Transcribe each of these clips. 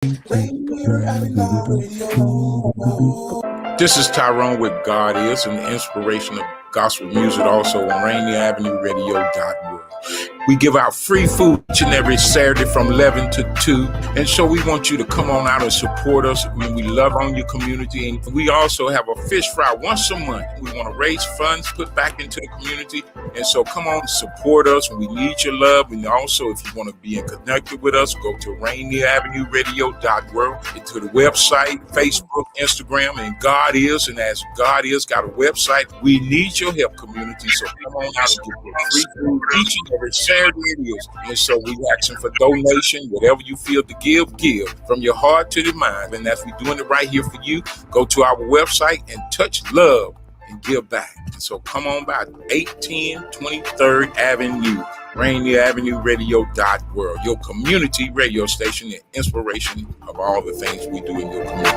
Rainier Avenue Radio. This is Tyrone with God Is, and the inspiration of gospel music also on Rainier Avenue Radio.org. We give out free food each and every Saturday from 11 to 2. And so we want you to come on out and support us. We love on your community. And we also have a fish fry once a month. We want to raise funds, put back into the community. And so come on, support us. We need your love. And also, if you want to be connected with us, go to Rainier Avenue Radio.org, to the website, Facebook, Instagram, and God Is. And as God Is got a website, we need your help, community. So come on out and get your free food each and every Saturday it is. And so we asking for donation, whatever you feel to give from your heart to the mind. And as we're doing it right here for you, go to our website and touch love and give back. And so come on by 810 23rd Avenue, Rainier Avenue Radio.org, your community radio station and inspiration of all the things we do in your community.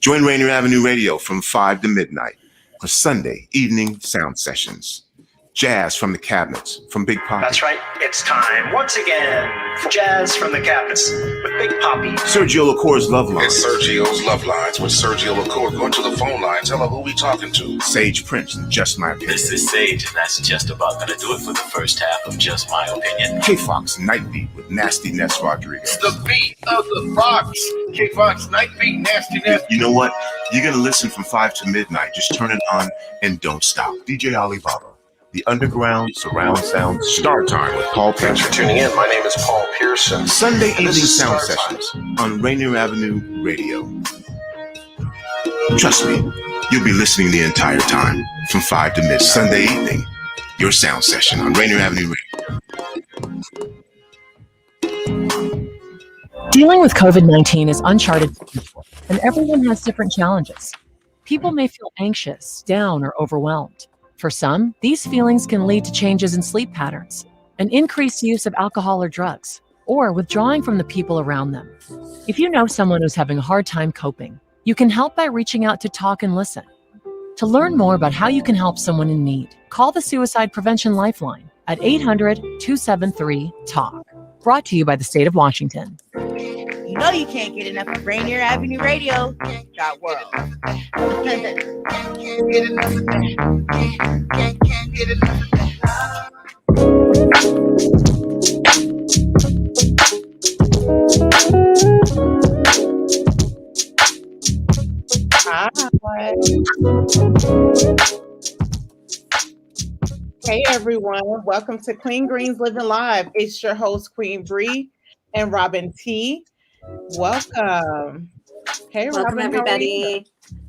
Join Rainier Avenue Radio from 5 to midnight for Sunday evening sound sessions. Jazz from the Cabinets from Big Poppy. That's right. It's time once again for Jazz from the Cabinets with Big Poppy. Sergio LaCour's Love Lines. It's Sergio's Love Lines with Sergio LaCour. Go to the phone line. Tell her who we talking to. Sage Prince and Just My Opinion. This is Sage, and that's just about going to do it for the first half of Just My Opinion. K-Fox Night Beat with Nasty Ness Rodriguez. The beat of the Fox. K-Fox Night Beat, Nasty Ness. You know what? You're going to listen from 5 to midnight. Just turn it on and don't stop. DJ Alibaba. The Underground Surround Sound Star Time with Paul Pearson. Thanks for tuning in. My name is Paul Pearson. Sunday evening sound sessions on Rainier Avenue Radio. Trust me, you'll be listening the entire time from 5 to midnight. Sunday evening, your sound session on Rainier Avenue Radio. Dealing with COVID-19 is uncharted, and everyone has different challenges. People may feel anxious, down, or overwhelmed. For some, these feelings can lead to changes in sleep patterns, an increased use of alcohol or drugs, or withdrawing from the people around them. If you know someone who's having a hard time coping, you can help by reaching out to talk and listen. To learn more about how you can help someone in need, call the Suicide Prevention Lifeline at 800-273-TALK. Brought to you by the state of Washington. You know you can't get enough of Rainier Avenue Radio. .world. Hey everyone, welcome to Queen Green's Living Live. It's your host Queen Bree and Robyn T. Welcome. Hey welcome Robyn, everybody.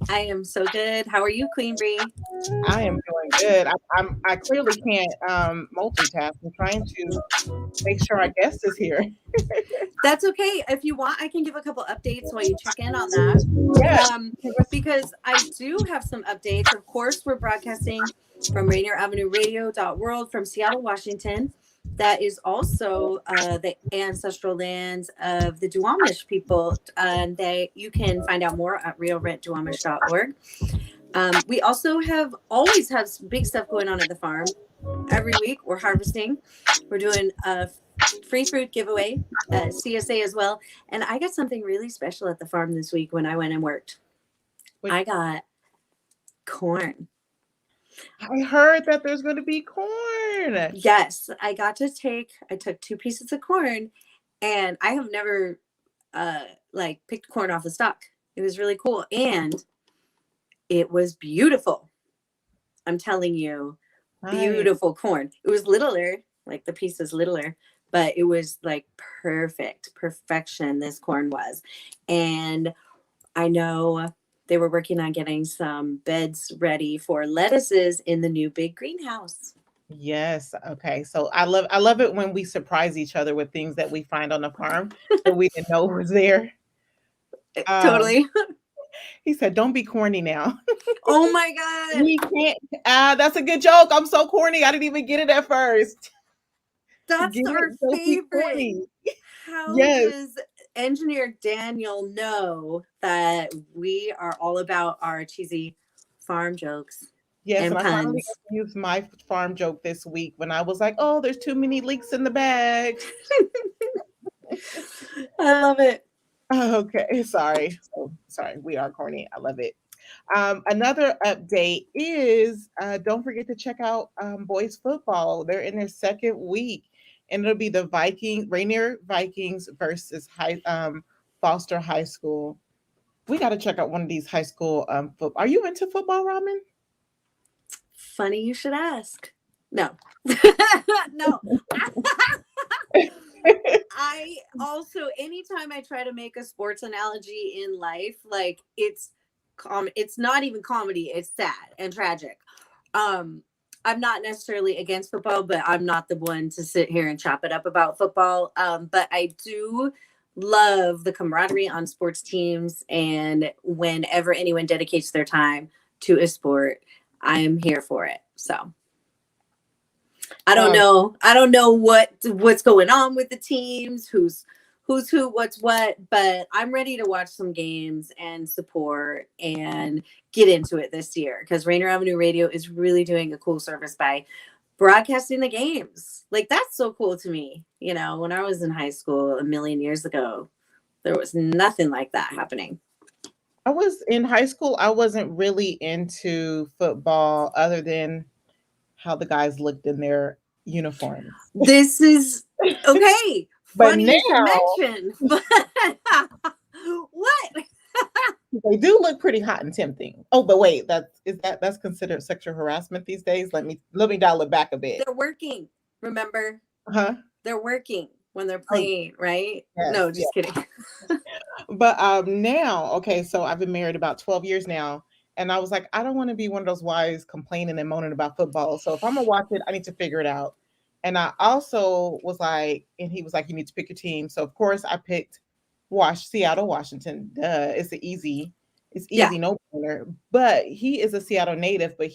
I am so good. How are you, Queen Bree? I am doing good. I clearly can't multitask. I'm trying to make sure our guest is here. That's okay. If you want, I can give a couple updates while you check in on that. Yeah. Because I do have some updates. Of course, we're broadcasting from Rainier Avenue Radio.world from Seattle, Washington. That is also the ancestral lands of the Duwamish people. You can find out more at realrentduwamish.org. We also always have some big stuff going on at the farm. Every week we're harvesting. We're doing a free fruit giveaway, CSA as well. And I got something really special at the farm this week when I went and worked. I got corn. I heard that there's going to be corn. Yes, I took 2 pieces of corn, and I have never picked corn off the stalk. It was really cool, and it was beautiful. I'm telling you, beautiful corn. It was littler, like the piece is littler, but it was like perfection. This corn was, and I know they were working on getting some beds ready for lettuces in the new big greenhouse. Yes. Okay. So I love it when we surprise each other with things that we find on the farm that we didn't know was there. Totally. He said, "Don't be corny now." Oh my God. We can't. That's a good joke. I'm so corny. I didn't even get it at first. That's our favorite. How does Engineer Daniel know that we are all about our cheesy farm jokes? Yes, and I puns. finally used my farm joke this week when I was like, "Oh, there's too many leaks in the bag." I love it. Okay, sorry. So sorry, we are corny. I love it. Another update is don't forget to check out boys football. They're in their second week, and it'll be the Rainier Vikings versus Foster High School. We got to check out one of these high school football. Are you into football, Robyn? Funny you should ask. No. No. I also, anytime I try to make a sports analogy in life, like it's not even comedy, it's sad and tragic. I'm not necessarily against football, but I'm not the one to sit here and chop it up about football. But I do love the camaraderie on sports teams, and whenever anyone dedicates their time to a sport, I'm here for it. So I don't know what's going on with the teams, who's who, what's what, but I'm ready to watch some games and support and get into it this year, because Rainier Avenue Radio is really doing a cool service by broadcasting the games. Like, that's so cool to me. You know, when I was in high school a million years ago, there was nothing like that happening. I was in high school. I wasn't really into football other than how the guys looked in their uniforms. This is okay. But Funny now, you should mention. What? they do look pretty hot and tempting. Oh, but wait, that's considered sexual harassment these days? Let me dial it back a bit. They're working. Remember? Huh? They're working when they're playing, right? Yes, No, just kidding. But now, okay, so I've been married about 12 years now, and I was like, I don't want to be one of those wives complaining and moaning about football. So if I'm gonna watch it, I need to figure it out. And I also was like, and he was like, you need to pick your team. So of course I picked Seattle, Washington. Duh, it's easy, no brainer. But he is a Seattle native, but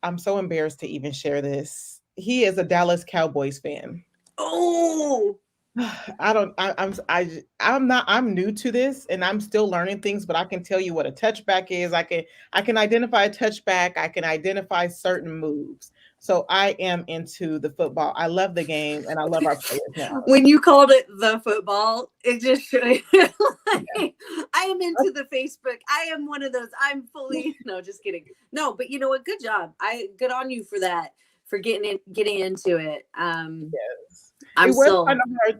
I'm so embarrassed to even share this. He is a Dallas Cowboys fan. Oh, I'm new to this and I'm still learning things, but I can tell you what a touchback is. I can identify a touchback. I can identify certain moves. So I am into the football. I love the game and I love our players now. When you called it the football, it just showed. I am into the Facebook. I am one of those. I'm fully, no, just kidding. No, but you know what? Good job. Good on you for that, for getting into it. Yes.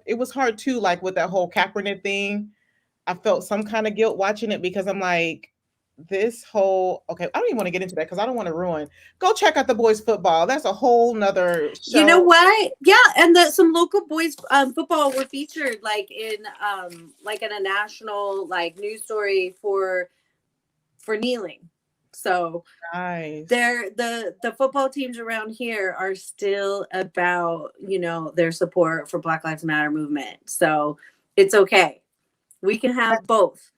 It was hard too, like with that whole Kaepernick thing. I felt some kind of guilt watching it because I'm like, I don't even want to get into that because I don't want to ruin. Go check out the boys football. That's a whole nother show. You know what? Yeah, and some local boys football were featured like in a national news story for kneeling. So nice. The football teams around here are still about, their support for Black Lives Matter movement. So it's okay. We can have both.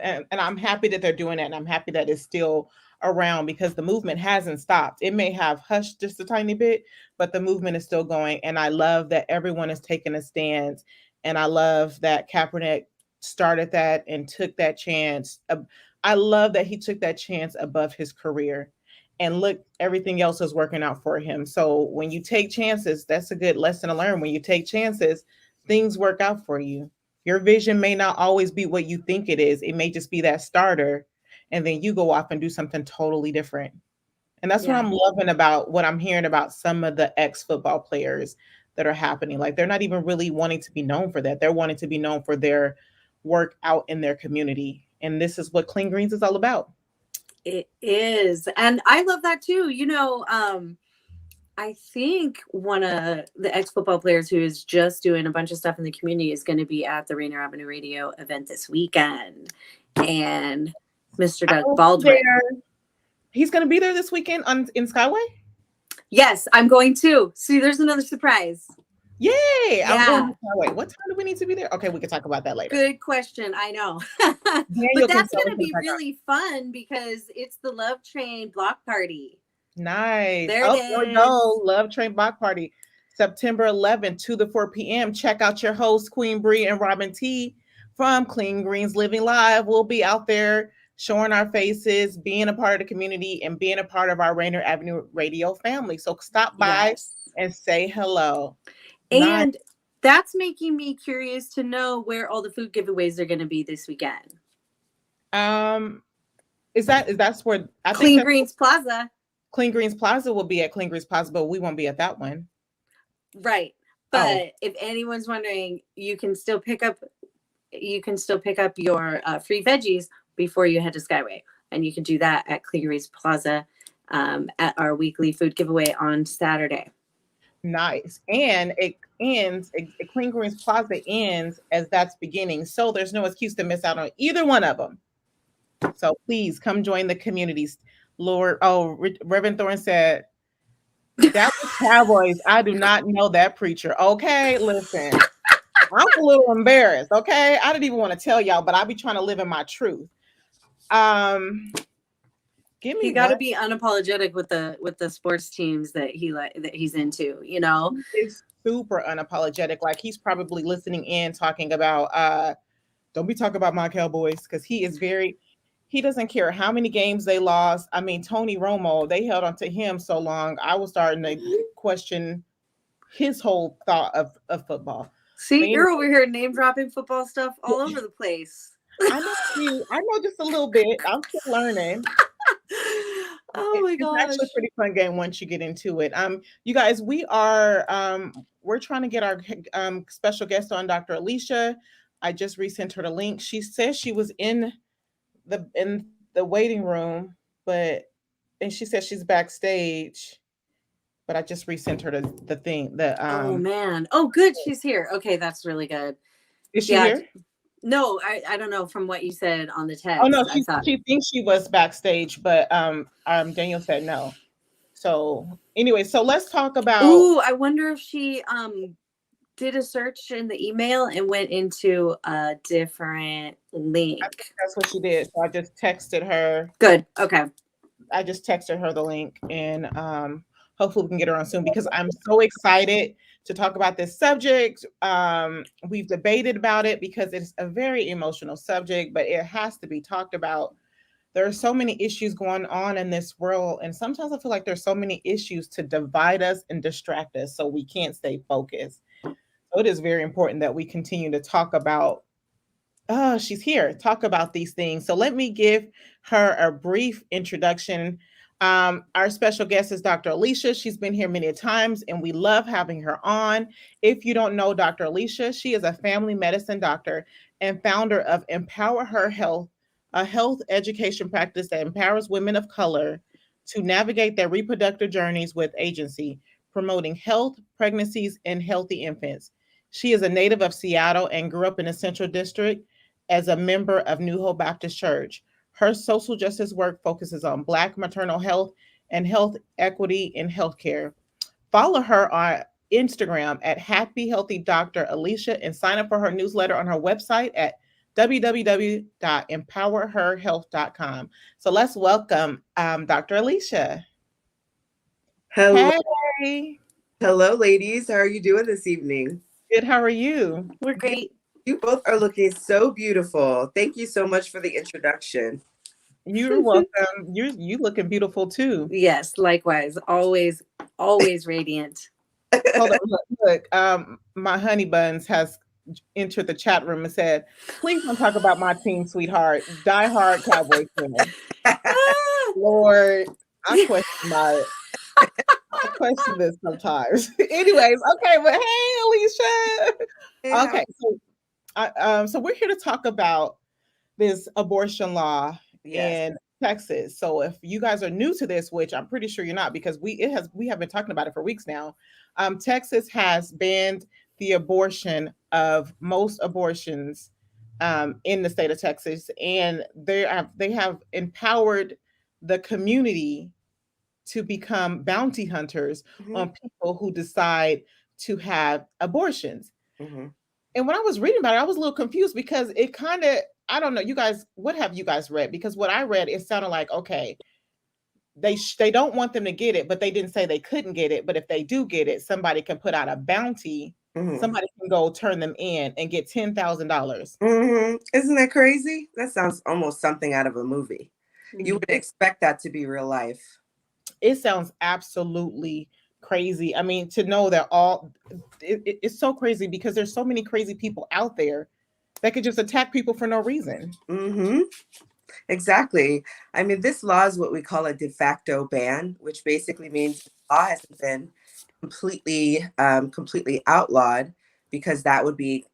And I'm happy that they're doing that. And I'm happy that it's still around because the movement hasn't stopped. It may have hushed just a tiny bit, but the movement is still going. And I love that everyone is taking a stance. And I love that Kaepernick started that and took that chance. I love that he took that chance above his career. And look, everything else is working out for him. So when you take chances, that's a good lesson to learn. When you take chances, things work out for you. Your vision may not always be what you think it is. It may just be that starter. And then you go off and do something totally different. And that's what I'm loving about what I'm hearing about some of the ex-football players that are happening. Like, they're not even really wanting to be known for that. They're wanting to be known for their work out in their community. And this is what Clean Greens is all about. It is. And I love that too. I think one of the ex-football players who is just doing a bunch of stuff in the community is going to be at the Rainier Avenue Radio event this weekend. And Mr. Doug Baldwin. He's going to be there this weekend in Skyway? Yes, I'm going too. See, there's another surprise. Yay! Yeah. I'm going to Skyway. What time do we need to be there? Okay, we can talk about that later. Good question. I know. But that's going to be really fun because it's the Love Train block party. Nice. There we go. Love Train block party. September 11th, 2 to 4 p.m. Check out your hosts, Queen Bree and Robyn T from Clean Greens Living Live. We'll be out there showing our faces, being a part of the community, and being a part of our Rainier Avenue Radio family. So stop by and say hello. And That's making me curious to know where all the food giveaways are going to be this weekend. That's where I think Clean Greens Plaza. Clean Greens Plaza will be at Clean Greens Plaza, but we won't be at that one. Right. But if anyone's wondering, you can still pick up your free veggies before you head to Skyway. And you can do that at Clean Greens Plaza at our weekly food giveaway on Saturday. Nice. And Clean Greens Plaza ends as that's beginning. So there's no excuse to miss out on either one of them. So please come join the communities. Lord, Reverend Thorne said, that was Cowboys. I do not know that preacher. Okay, listen. I'm a little embarrassed. Okay. I didn't even want to tell y'all, but I be trying to live in my truth. You got to be unapologetic with the sports teams that he's into, you know. He's super unapologetic. Like he's probably listening in talking about don't be talking about my Cowboys, because he doesn't care how many games they lost. I mean, Tony Romo, they held on to him so long. I was starting to question his whole thought of football. See, you're over here name dropping football stuff all over the place. I know just a little bit. I'm still learning. Oh my gosh. It's actually a pretty fun game once you get into it. You guys, we're trying to get our special guest on, Dr. Alicia. I just resent her the link. She says she was in the waiting room, and she says she's backstage, but I just resent her the thing. Oh man. Oh good, she's here. Okay, that's really good. Is she here? No, I don't know from what you said on the text. Oh no, she thinks she was backstage, but Daniel said no. So anyway, so let's talk about. Ooh, I wonder if she did a search in the email and went into a different link. I think that's what she did. So I just texted her. Good. Okay. I just texted her the link, and hopefully we can get her on soon, because I'm so excited to talk about this subject. We've debated about it because it's a very emotional subject, but it has to be talked about. There are so many issues going on in this world, and sometimes I feel like there's so many issues to divide us and distract us so we can't stay focused. So it is very important that we continue to talk about, she's here, talk about these things. So let me give her a brief introduction. Our special guest is Dr. Alicia. She's been here many times, and we love having her on. If you don't know Dr. Alicia, she is a family medicine doctor and founder of Empower Her Health, a health education practice that empowers women of color to navigate their reproductive journeys with agency, promoting health, pregnancies, and healthy infants. She is a native of Seattle and grew up in the Central District as a member of New Hope Baptist Church. Her social justice work focuses on Black maternal health and health equity in healthcare. Follow her on Instagram at Happy Healthy Dr. Alicia, and sign up for her newsletter on her website at www.empowerherhealth.com. So let's welcome Dr. Alicia. Hello. Hey. Hello, ladies. How are you doing this evening? Good. How are you? We're great. You both are looking so beautiful. Thank you so much for the introduction. You're welcome. You looking beautiful too. Yes, likewise. Always radiant. Hold on, look. My honey buns has entered the chat room and said, "Please don't talk about my team, sweetheart. Die hard Cowboy fan." Lord, I question this sometimes. Anyways, okay, but hey, Alicia. Yeah. Okay, so we're here to talk about this abortion law in Texas. So if you guys are new to this, which I'm pretty sure you're not, because we have been talking about it for weeks now. Texas has banned the abortion of most abortions in the state of Texas, and they have empowered the community to become bounty hunters on people who decide to have abortions. And when I was reading about it, I was a little confused because it kind of, I don't know, you guys, what have you guys read? Because what I read, it sounded like, okay, they don't want them to get it, but they didn't say they couldn't get it. But if they do get it, somebody can put out a bounty. Somebody can go turn them in and get $10,000. Isn't that crazy? That sounds almost something out of a movie. You would expect that to be real life. It sounds absolutely crazy. I mean, to know that it's so crazy because there's so many crazy people out there that could just attack people for no reason. Mm-hmm. Exactly. I mean, this law is what we call a de facto ban, which basically means the law hasn't been completely outlawed, because that would be,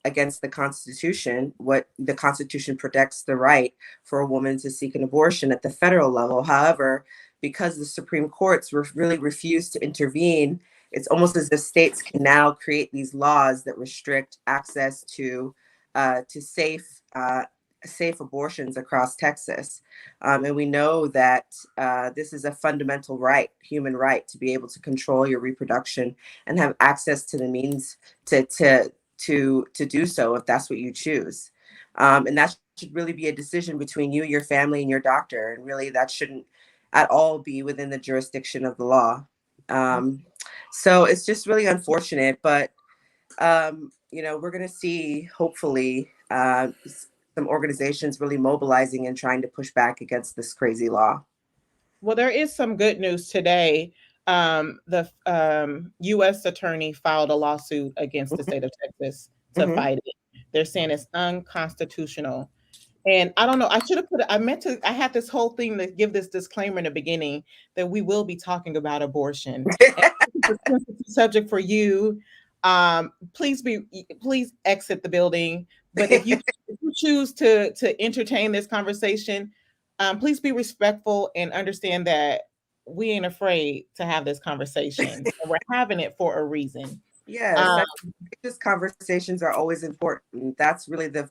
against the Constitution. What the Constitution protects the right for a woman to seek an abortion at the federal level. However, because the Supreme Courts really refused to intervene, it's almost as if states can now create these laws that restrict access to safe abortions across Texas. And we know that this is a fundamental right, human right, to be able to control your reproduction and have access to the means to do so if that's what you choose. And that should really be a decision between you, your family, and your doctor. And really, that shouldn't at all be within the jurisdiction of the law. So it's just really unfortunate, but we're going to see, hopefully, some organizations really mobilizing and trying to push back against this crazy law. Well, there is some good news today. The U.S. attorney filed a lawsuit against the state of Texas to fight it. They're saying it's unconstitutional. And I don't know, I had this whole thing to give this disclaimer in the beginning that we will be talking about abortion. It's a sensitive subject for you. Please exit the building. But if you choose to entertain this conversation, please be respectful and understand that we ain't afraid to have this conversation. And we're having it for a reason. Yes, just conversations are always important. That's really the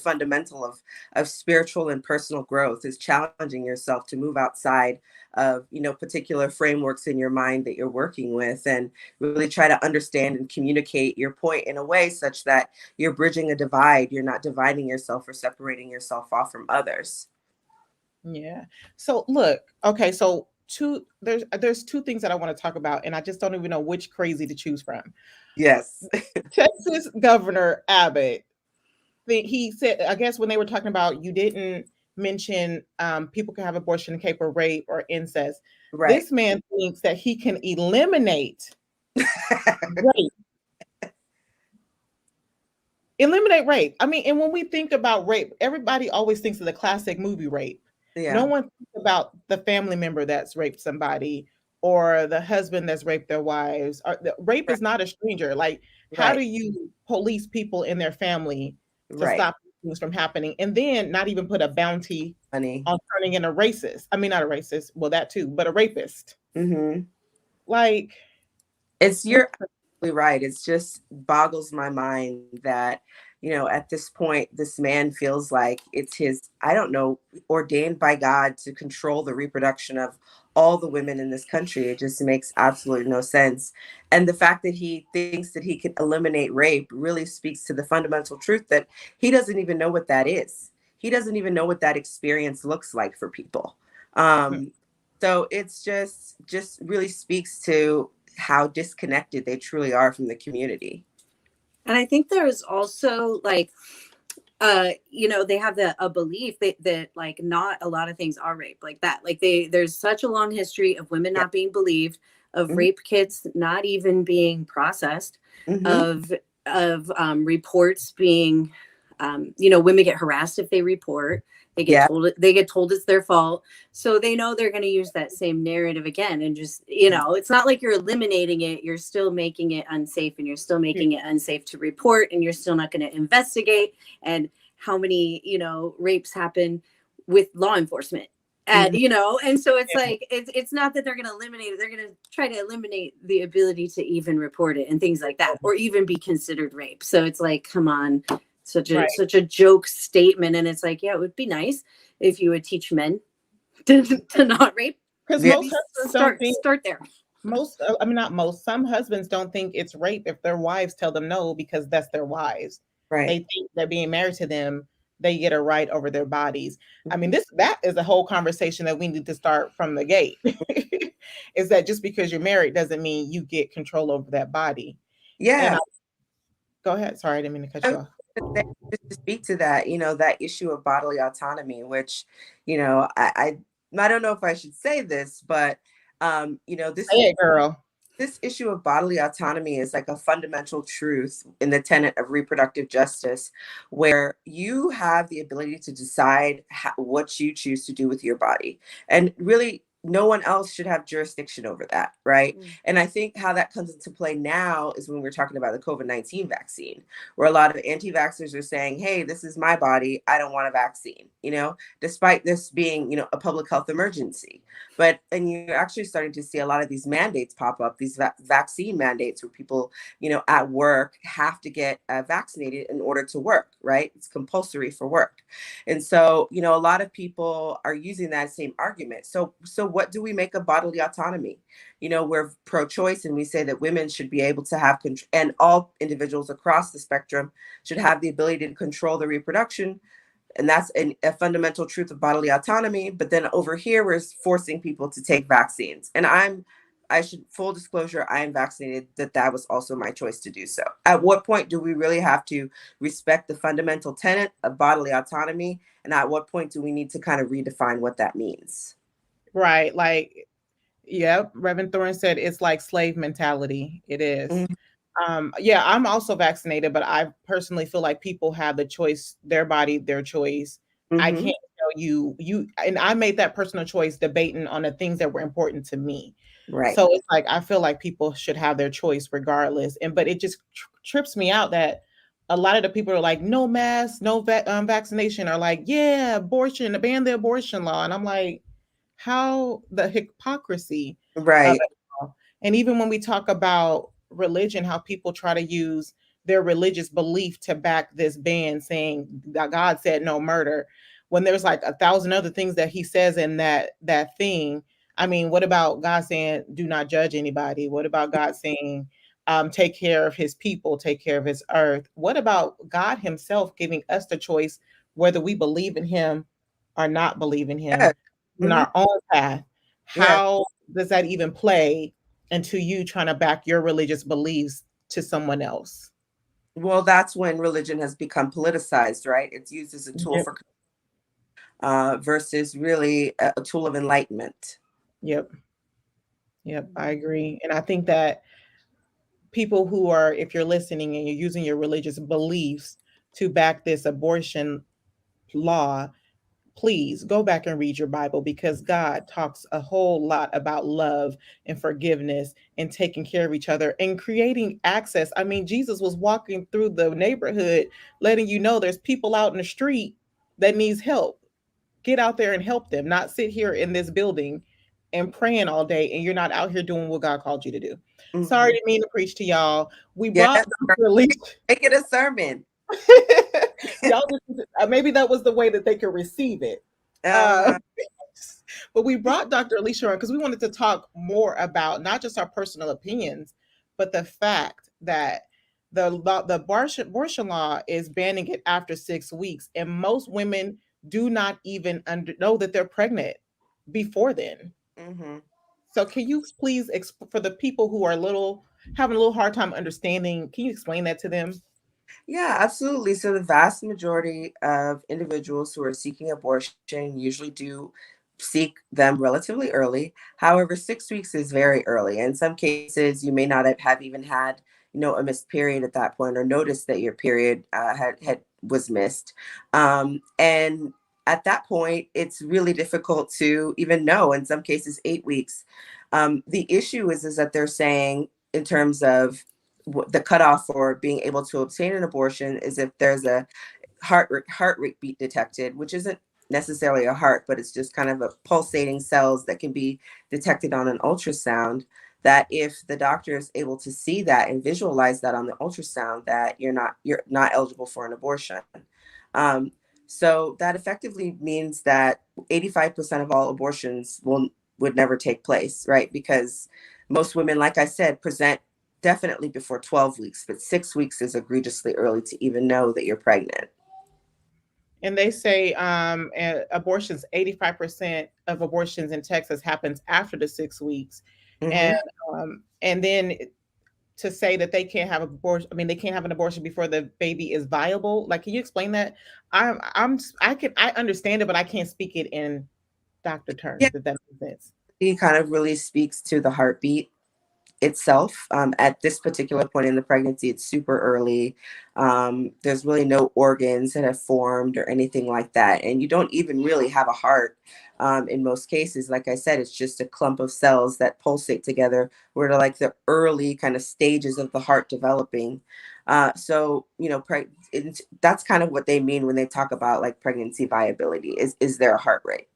fundamental of spiritual and personal growth, is challenging yourself to move outside of particular frameworks in your mind that you're working with, and really try to understand and communicate your point in a way such that you're bridging a divide. You're not dividing yourself or separating yourself off from others. Yeah. So look, okay, so there's two things that I want to talk about, and I just don't even know which crazy to choose from. Yes. Texas Governor Abbott, he said, I guess when they were talking about, you didn't mention people can have abortion in case of rape or incest. Right. This man thinks that he can eliminate rape. Eliminate rape. I mean, and when we think about rape, everybody always thinks of the classic movie Rape. Yeah. No one thinks about the family member that's raped somebody, or the husband that's raped their wives. Rape is not a stranger. Like, how do you police people in their family to stop things from happening? And then not even put a bounty on turning in a racist. I mean, not a racist. Well, that too, but a rapist. Mm-hmm. Like, you're absolutely right. It's just boggles my mind that, at this point, this man feels like it's his, ordained by God to control the reproduction of all the women in this country. It just makes absolutely no sense. And the fact that he thinks that he can eliminate rape really speaks to the fundamental truth that he doesn't even know what that is. He doesn't even know what that experience looks like for people. So it's just really speaks to how disconnected they truly are from the community. And I think there's also they have a belief that like not a lot of things are rape like that. Like there's such a long history of women not being believed, of rape kits not even being processed, of reports being, women get harassed if they report. They get told it's their fault. So they know they're going to use that same narrative again. And just, it's not like you're eliminating it. You're still making it unsafe, and you're still making it unsafe to report, and you're still not going to investigate. And how many, rapes happen with law enforcement, and so it's like, it's not that they're going to eliminate it. They're going to try to eliminate the ability to even report it and things like that, or even be considered rape. So it's like, come on. Such a joke statement. And it's like, yeah, it would be nice if you would teach men to not rape. Because most husbands start there. Some husbands don't think it's rape if their wives tell them no, because that's their wives. Right. They think that being married to them, they get a right over their bodies. I mean, that is a whole conversation that we need to start from the gate. Is that just because you're married doesn't mean you get control over that body. Yeah. Go ahead. Sorry, I didn't mean to cut you off. Just to speak to that, that issue of bodily autonomy, which, I don't know if I should say this, but This Say it, girl. This issue of bodily autonomy is like a fundamental truth in the tenet of reproductive justice, where you have the ability to decide what you choose to do with your body. And really, no one else should have jurisdiction over that, right? And I think how that comes into play now is when we're talking about the COVID-19 vaccine, where a lot of anti-vaxxers are saying, hey, this is my body, I don't want a vaccine, despite this being, a public health emergency. And you're actually starting to see a lot of these mandates pop up, these vaccine mandates where people, at work have to get vaccinated in order to work, right? It's compulsory for work. And so, a lot of people are using that same argument. So what do we make of bodily autonomy? We're pro-choice, and we say that women should be able to have control, and all individuals across the spectrum should have the ability to control their reproduction. And that's a fundamental truth of bodily autonomy. But then over here, we're forcing people to take vaccines. And full disclosure, I am vaccinated, that was also my choice to do so. At what point do we really have to respect the fundamental tenet of bodily autonomy? And at what point do we need to kind of redefine what that means? Right. Like, yeah, Reverend Thorne said it's like slave mentality. It is. Mm-hmm. Yeah, I'm also vaccinated, but I personally feel like people have the choice, their body, their choice. Mm-hmm. I can't tell you, and I made that personal choice debating on the things that were important to me. Right. So it's like, I feel like people should have their choice regardless. But it just trips me out that a lot of the people are like, no mask, no vaccination, are like, yeah, abortion, ban the abortion law. And I'm like, how the hypocrisy. Right. And even when we talk about religion, how people try to use their religious belief to back this ban, saying that God said no murder, when there's like 1,000 other things that he says in that thing. I mean, what about God saying, do not judge anybody? What about God saying, take care of his people, take care of his earth? What about God himself giving us the choice whether we believe in him or not believe in him? Yeah. In our own path? How does that even play into you trying to back your religious beliefs to someone else? Well, that's when religion has become politicized, right? It's used as a tool for versus really a tool of enlightenment. Yep, I agree. And I think that people who are, if you're listening and you're using your religious beliefs to back this abortion law, please go back and read your Bible, because God talks a whole lot about love and forgiveness and taking care of each other and creating access. I mean, Jesus was walking through the neighborhood, letting you know there's people out in the street that needs help. Get out there and help them, not sit here in this building and praying all day and you're not out here doing what God called you to do. Mm-hmm. Sorry, didn't mean to preach to y'all. We brought make it a sermon. Y'all maybe that was the way that they could receive it. But we brought Dr. Alicia on because we wanted to talk more about not just our personal opinions, but the fact that the abortion law is banning it after 6 weeks, and most women do not even know that they're pregnant before then. Mm-hmm. So can you please, for the people who are having a little hard time understanding, can you explain that to them? Yeah, absolutely. So the vast majority of individuals who are seeking abortion usually do seek them relatively early. However, 6 weeks is very early. In some cases, you may not have even had, a missed period at that point, or noticed that your period was missed. And at that point, it's really difficult to even know. In some cases, 8 weeks. The issue is that they're saying, in terms of the cutoff for being able to obtain an abortion, is if there's a heart rate beat detected, which isn't necessarily a heart, but it's just kind of a pulsating cells that can be detected on an ultrasound, that if the doctor is able to see that and visualize that on the ultrasound, that you're not eligible for an abortion. So that effectively means that 85% of all abortions would never take place, right? Because most women, like I said, present definitely before 12 weeks, but 6 weeks is egregiously early to even know that you're pregnant. And they say abortions, 85% of abortions in Texas happens after the 6 weeks. Mm-hmm. And then to say that they can't have they can't have an abortion before the baby is viable. Like, can you explain that? I understand it, but I can't speak it in doctor terms, if that makes sense. He kind of really speaks to the heartbeat itself. At this particular point in the pregnancy, it's super early. There's really no organs that have formed or anything like that. And you don't even really have a heart in most cases. Like I said, it's just a clump of cells that pulsate together. We're like the early kind of stages of the heart developing. So, that's kind of what they mean when they talk about like pregnancy viability is there a heart rate?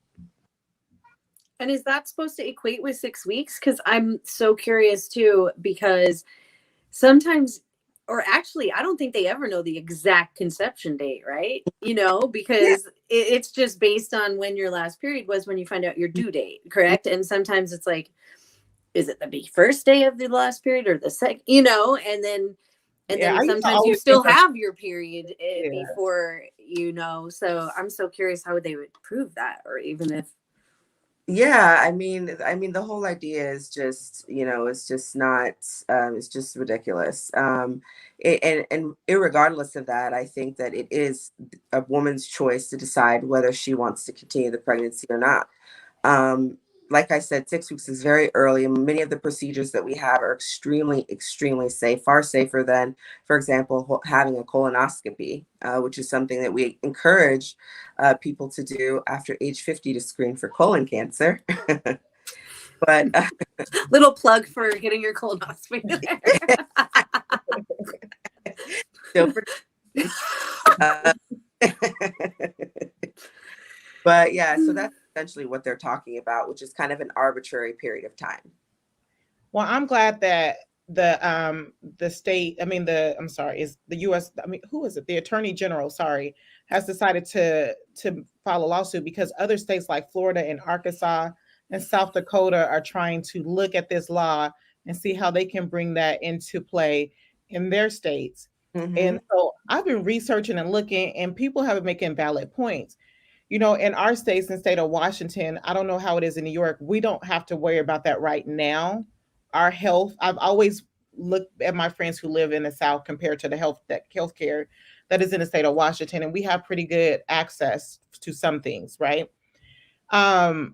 And is that supposed to equate with 6 weeks? Because I'm so curious too, because sometimes, or actually, I don't think they ever know the exact conception date, right? Because it's just based on when your last period was when you find out your due date, correct? And sometimes it's like, is it the first day of the last period or the second, and then sometimes you still have your period before, so I'm so curious how they would prove that, or even if. Yeah, I mean, the whole idea is just, it's just not, it's just ridiculous. And irregardless of that, I think that it is a woman's choice to decide whether she wants to continue the pregnancy or not. Like I said, 6 weeks is very early, and many of the procedures that we have are extremely, extremely safe, far safer than, for example, having a colonoscopy, which is something that we encourage people to do after age 50 to screen for colon cancer. But little plug for getting your colonoscopy. But yeah, so that's essentially what they're talking about, which is kind of an arbitrary period of time. Well, I'm glad that the state, is the U.S. Who is it? The Attorney General, has decided to file a lawsuit because other states like Florida and Arkansas and South Dakota are trying to look at this law and see how they can bring that into play in their states. Mm-hmm. And so I've been researching and looking, and people have been making valid points. In our states, in the state of Washington, I don't know how it is in New York. We don't have to worry about that right now. Our health, I've always looked at my friends who live in the South compared to the healthcare that is in the state of Washington, and we have pretty good access to some things, right? Oh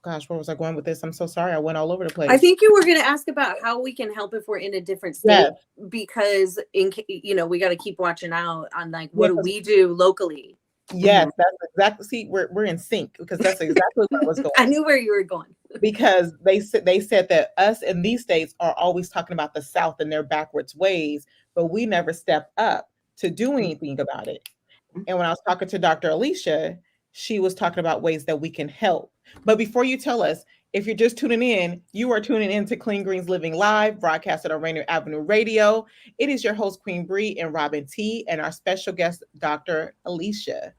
gosh, where was I going with this? I'm so sorry. I went all over the place. I think you were going to ask about how we can help if we're in a different state, because we got to keep watching out on what do we do locally. Yes, that's exactly. See, we're in sync, because that's exactly where I was going. I knew where you were going, because they said that us in these states are always talking about the South and their backwards ways, but we never step up to do anything about it. And when I was talking to Dr. Alicia, she was talking about ways that we can help. But before you tell us, if you're just tuning in, you are tuning in to Clean Greens Living Live, broadcasted on Rainier Avenue Radio. It is your host, Queen Bree and Robyn T, and our special guest, Dr. Alicia.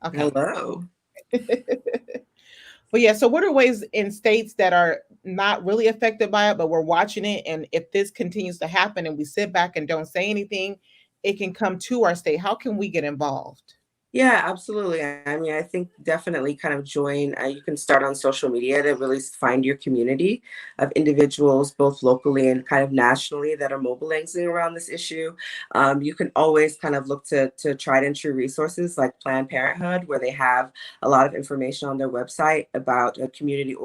Okay. Hello. But yeah, so what are ways in states that are not really affected by it, but we're watching it, and if this continues to happen and we sit back and don't say anything, it can come to our state? How can we get involved? Yeah, absolutely. I mean, I think definitely kind of join. You can start on social media to really find your community of individuals, both locally and kind of nationally, that are mobilizing around this issue. You can always kind of look to tried and true resources like Planned Parenthood, where they have a lot of information on their website about a community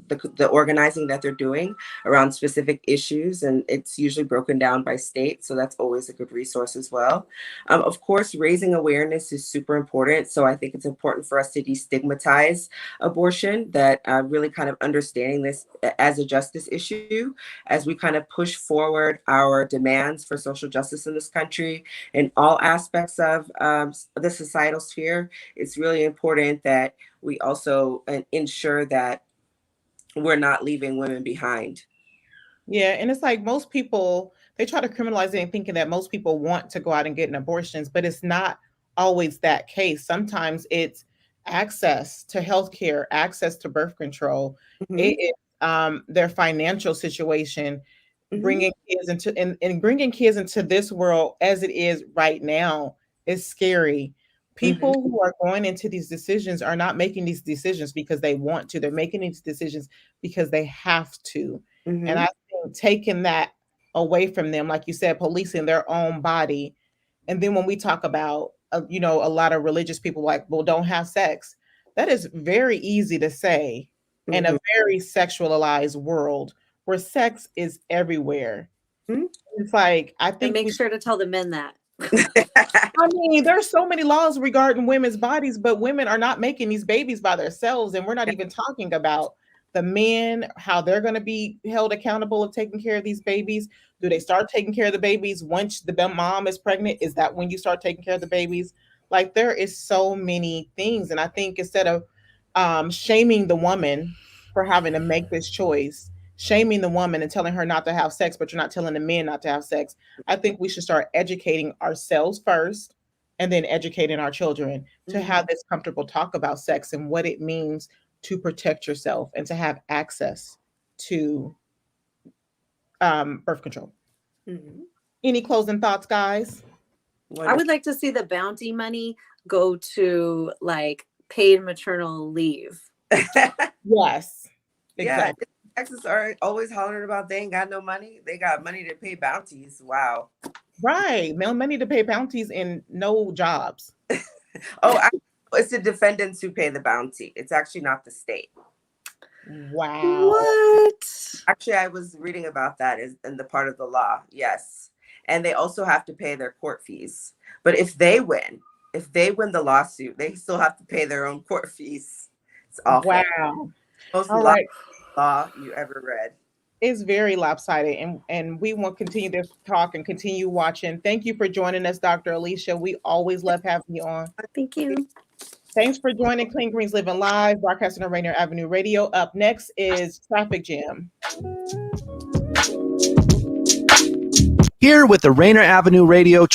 the organizing that they're doing around specific issues, and it's usually broken down by state, so that's always a good resource as well. Of course, raising awareness is super important, so I think it's important for us to destigmatize abortion, that really kind of understanding this as a justice issue as we kind of push forward our demands for social justice in this country in all aspects of the societal sphere. It's really important that we also ensure that we're not leaving women behind. Yeah, and it's like most people, they try to criminalize it, thinking that most people want to go out and get an abortions, but it's not always that case. Sometimes it's access to healthcare, access to birth control. Mm-hmm. It is their financial situation, mm-hmm. bringing kids into this world as it is right now is scary. People mm-hmm. who are going into these decisions are not making these decisions because they want to. They're making these decisions because they have to. Mm-hmm. And I think taking that away from them, like you said, policing their own body. And then when we talk about, a lot of religious people like, well, don't have sex. That is very easy to say. in a very sexualized world where sex is everywhere. It's like, I think and make sure to tell the men that. I mean, there's so many laws regarding women's bodies, but women are not making these babies by themselves. And we're not even talking about the men, how they're going to be held accountable of taking care of these babies. Do they start taking care of the babies once the mom is pregnant? Is that when you start taking care of the babies? Like, there is so many things. And I think instead of shaming the woman for having to make this choice, shaming the woman and telling her not to have sex, but you're not telling the men not to have sex, I think we should start educating ourselves first and then educating our children to have this comfortable talk about sex and what it means to protect yourself and to have access to birth control. Any closing thoughts, guys? I would like to see the bounty money go to like paid maternal leave. Yes, exactly. Yeah, Texas are always hollering about they ain't got no money. They got money to pay bounties. Wow. Right. No money to pay bounties and no jobs. It's the defendants who pay the bounty. It's actually not the state. Wow. What? Actually, I was reading about that in the part of the law. Yes. And they also have to pay their court fees. But if they win the lawsuit, they still have to pay their own court fees. It's awful. Wow. Most law you ever read. It's very lopsided, and we will continue this talk and continue watching. Thank you for joining us, Dr. Alicia. We always love having you on. Thank you. Thanks for joining Clean Greens Living Live, broadcasting on Rainier Avenue Radio. Up next is Traffic Jam. Here with the Rainier Avenue Radio